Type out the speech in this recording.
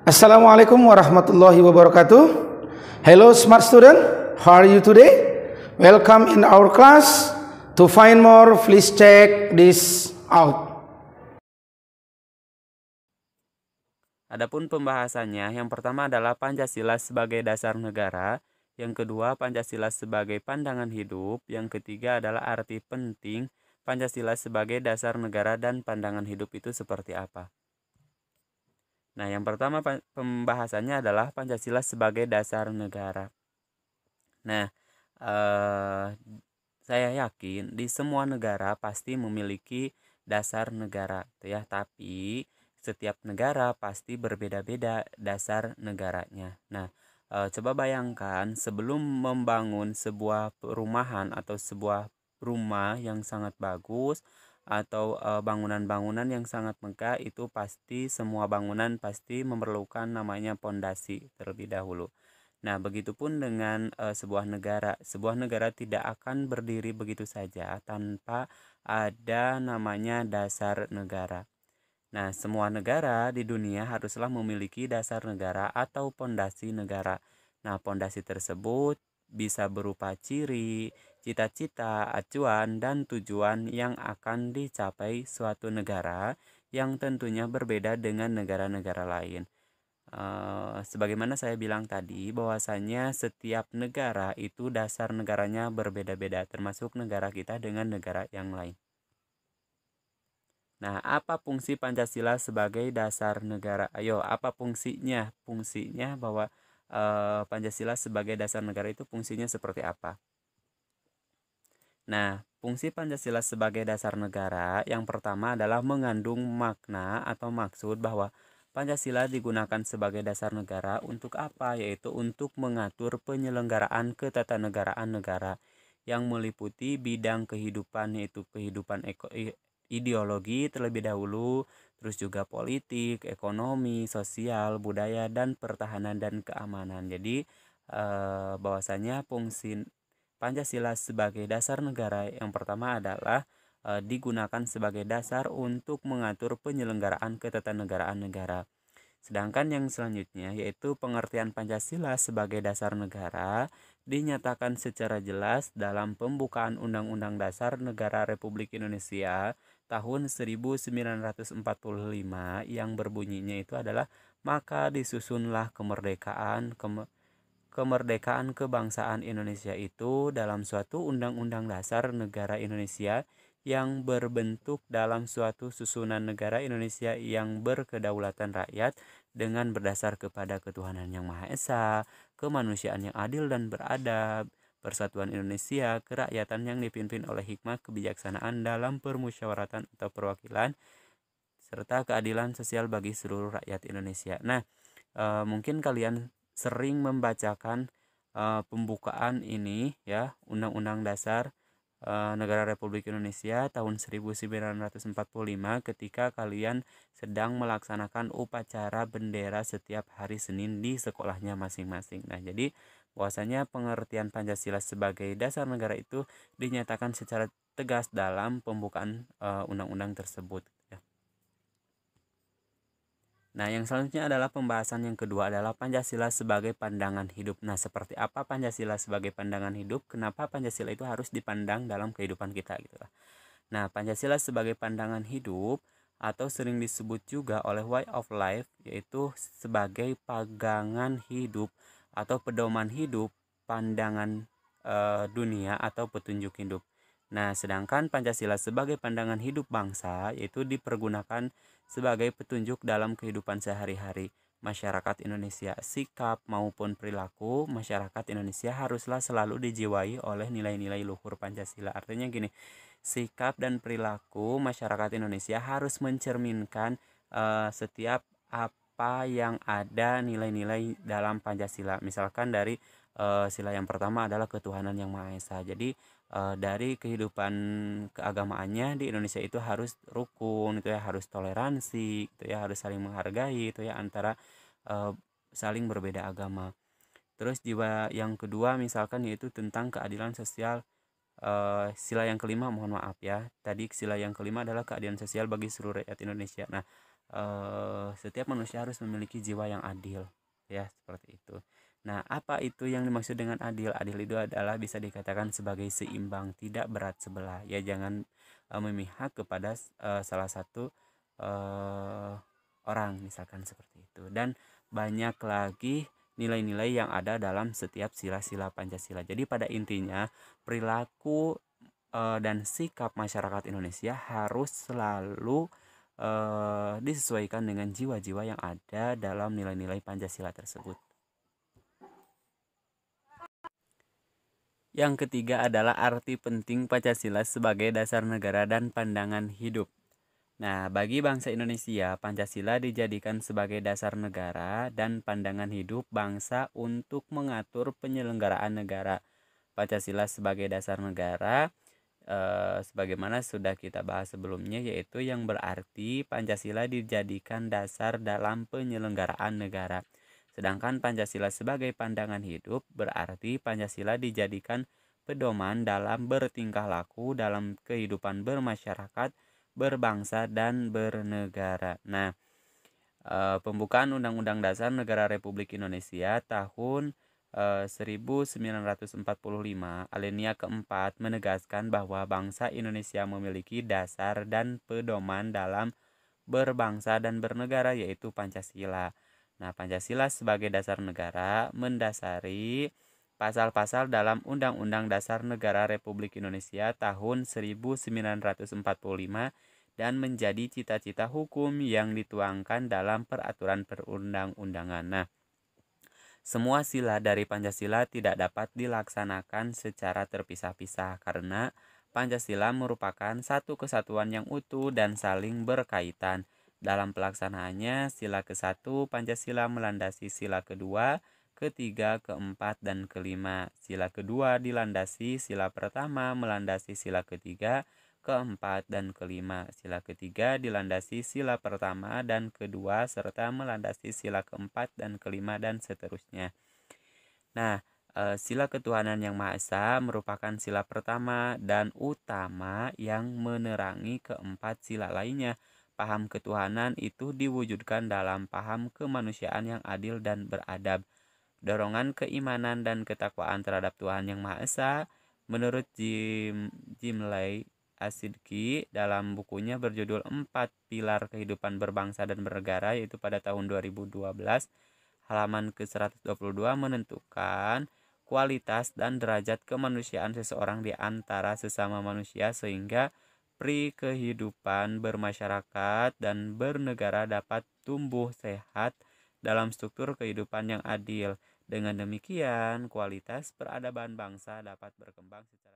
Assalamualaikum warahmatullahi wabarakatuh. Hello smart student, how are you today? Welcome in our class. To find more, please check this out. Adapun pembahasannya, yang pertama adalah Pancasila sebagai dasar negara, yang kedua Pancasila sebagai pandangan hidup, yang ketiga adalah arti penting Pancasila sebagai dasar negara dan pandangan hidup itu seperti apa. Nah, yang pertama pembahasannya adalah Pancasila sebagai dasar negara. Nah, saya yakin di semua negara pasti memiliki dasar negara, ya. Tapi setiap negara pasti berbeda-beda dasar negaranya. Nah, coba bayangkan sebelum membangun sebuah perumahan atau sebuah rumah yang sangat bagus atau bangunan-bangunan yang sangat megah, itu pasti semua bangunan pasti memerlukan namanya pondasi terlebih dahulu. Nah, begitupun dengan sebuah negara. Sebuah negara tidak akan berdiri begitu saja tanpa ada namanya dasar negara. Nah, semua negara di dunia haruslah memiliki dasar negara atau pondasi negara. Nah, pondasi tersebut bisa berupa ciri, cita-cita, acuan, dan tujuan yang akan dicapai suatu negara yang tentunya berbeda dengan negara-negara lain. Sebagaimana saya bilang tadi, bahwasanya setiap negara itu dasar negaranya berbeda-beda, termasuk negara kita dengan negara yang lain. Nah, apa fungsi Pancasila sebagai dasar negara? Ayo, apa fungsinya? Fungsinya bahwa Pancasila sebagai dasar negara itu fungsinya seperti apa? Nah, fungsi Pancasila sebagai dasar negara yang pertama adalah mengandung makna atau maksud bahwa Pancasila digunakan sebagai dasar negara untuk apa? Yaitu untuk mengatur penyelenggaraan ketatanegaraan negara yang meliputi bidang kehidupan, yaitu kehidupan ideologi terlebih dahulu, terus juga politik, ekonomi, sosial, budaya, dan pertahanan dan keamanan. Jadi bahwasanya fungsi Pancasila sebagai dasar negara yang pertama adalah digunakan sebagai dasar untuk mengatur penyelenggaraan ketatanegaraan negara. Sedangkan yang selanjutnya yaitu pengertian Pancasila sebagai dasar negara dinyatakan secara jelas dalam pembukaan Undang-Undang Dasar Negara Republik Indonesia tahun 1945 yang berbunyinya itu adalah maka disusunlah kemerdekaan kebangsaan Indonesia itu dalam suatu undang-undang dasar negara Indonesia yang berbentuk dalam suatu susunan negara Indonesia yang berkedaulatan rakyat dengan berdasar kepada ketuhanan yang Maha Esa, kemanusiaan yang adil dan beradab, persatuan Indonesia, kerakyatan yang dipimpin oleh hikmah kebijaksanaan dalam permusyawaratan atau perwakilan, serta keadilan sosial bagi seluruh rakyat Indonesia. Nah, mungkin kalian sering membacakan pembukaan ini, ya, Undang-Undang Dasar Negara Republik Indonesia tahun 1945 ketika kalian sedang melaksanakan upacara bendera setiap hari Senin di sekolahnya masing-masing. Nah, jadi bahwasanya pengertian Pancasila sebagai dasar negara itu dinyatakan secara tegas dalam pembukaan undang-undang tersebut, ya. Nah, yang selanjutnya adalah pembahasan yang kedua adalah Pancasila sebagai pandangan hidup. Nah, seperti apa Pancasila sebagai pandangan hidup? Kenapa Pancasila itu harus dipandang dalam kehidupan kita gitu lah. Nah, Pancasila sebagai pandangan hidup atau sering disebut juga oleh way of life, yaitu sebagai pegangan hidup atau pedoman hidup, pandangan dunia atau petunjuk hidup. Nah, sedangkan Pancasila sebagai pandangan hidup bangsa yaitu dipergunakan sebagai petunjuk dalam kehidupan sehari-hari masyarakat Indonesia. Sikap maupun perilaku masyarakat Indonesia haruslah selalu dijiwai oleh nilai-nilai luhur Pancasila. Artinya gini, sikap dan perilaku masyarakat Indonesia harus mencerminkan setiap apa yang ada nilai-nilai dalam Pancasila. Misalkan dari sila yang pertama adalah ketuhanan yang Maha Esa. Jadi dari kehidupan keagamaannya di Indonesia itu harus rukun, itu ya, harus toleransi, itu ya, harus saling menghargai, itu ya, antara saling berbeda agama. Terus jiwa yang kedua misalkan yaitu tentang keadilan sosial. Sila yang kelima, mohon maaf ya, tadi sila yang kelima adalah keadilan sosial bagi seluruh rakyat Indonesia. Nah, setiap manusia harus memiliki jiwa yang adil, ya seperti itu. Nah, apa itu yang dimaksud dengan adil? Adil itu adalah bisa dikatakan sebagai seimbang, tidak berat sebelah. Ya, jangan memihak kepada salah satu orang, misalkan seperti itu. Dan banyak lagi nilai-nilai yang ada dalam setiap sila-sila Pancasila. Jadi pada intinya perilaku dan sikap masyarakat Indonesia harus selalu disesuaikan dengan jiwa-jiwa yang ada dalam nilai-nilai Pancasila tersebut. Yang ketiga adalah arti penting Pancasila sebagai dasar negara dan pandangan hidup. Nah, bagi bangsa Indonesia, Pancasila dijadikan sebagai dasar negara dan pandangan hidup bangsa untuk mengatur penyelenggaraan negara. Pancasila sebagai dasar negara, sebagaimana sudah kita bahas sebelumnya, yaitu yang berarti Pancasila dijadikan dasar dalam penyelenggaraan negara. Sedangkan Pancasila sebagai pandangan hidup berarti Pancasila dijadikan pedoman dalam bertingkah laku dalam kehidupan bermasyarakat, berbangsa, dan bernegara. Nah, pembukaan Undang-Undang Dasar Negara Republik Indonesia tahun 1945 alinea keempat menegaskan bahwa bangsa Indonesia memiliki dasar dan pedoman dalam berbangsa dan bernegara, yaitu Pancasila. Nah, Pancasila sebagai dasar negara mendasari pasal-pasal dalam Undang-Undang Dasar Negara Republik Indonesia tahun 1945 dan menjadi cita-cita hukum yang dituangkan dalam peraturan perundang-undangan. Nah, semua sila dari Pancasila tidak dapat dilaksanakan secara terpisah-pisah karena Pancasila merupakan satu kesatuan yang utuh dan saling berkaitan. Dalam pelaksanaannya, sila ke-1 Pancasila melandasi sila kedua, ketiga, keempat, dan kelima. Sila kedua dilandasi sila pertama melandasi sila ketiga, keempat, dan kelima. Sila ketiga dilandasi sila pertama dan kedua serta melandasi sila keempat dan kelima dan seterusnya. Nah, sila ketuhanan yang Maha Esa merupakan sila pertama dan utama yang menerangi keempat sila lainnya. Paham ketuhanan itu diwujudkan dalam paham kemanusiaan yang adil dan beradab. Dorongan keimanan dan ketakwaan terhadap Tuhan yang Maha Esa, menurut Jimley Asidki dalam bukunya berjudul 4 Pilar Kehidupan Berbangsa dan Bernegara, yaitu pada tahun 2012, halaman ke-122, menentukan kualitas dan derajat kemanusiaan seseorang di antara sesama manusia sehingga pri kehidupan bermasyarakat dan bernegara dapat tumbuh sehat dalam struktur kehidupan yang adil. Dengan demikian, kualitas peradaban bangsa dapat berkembang secara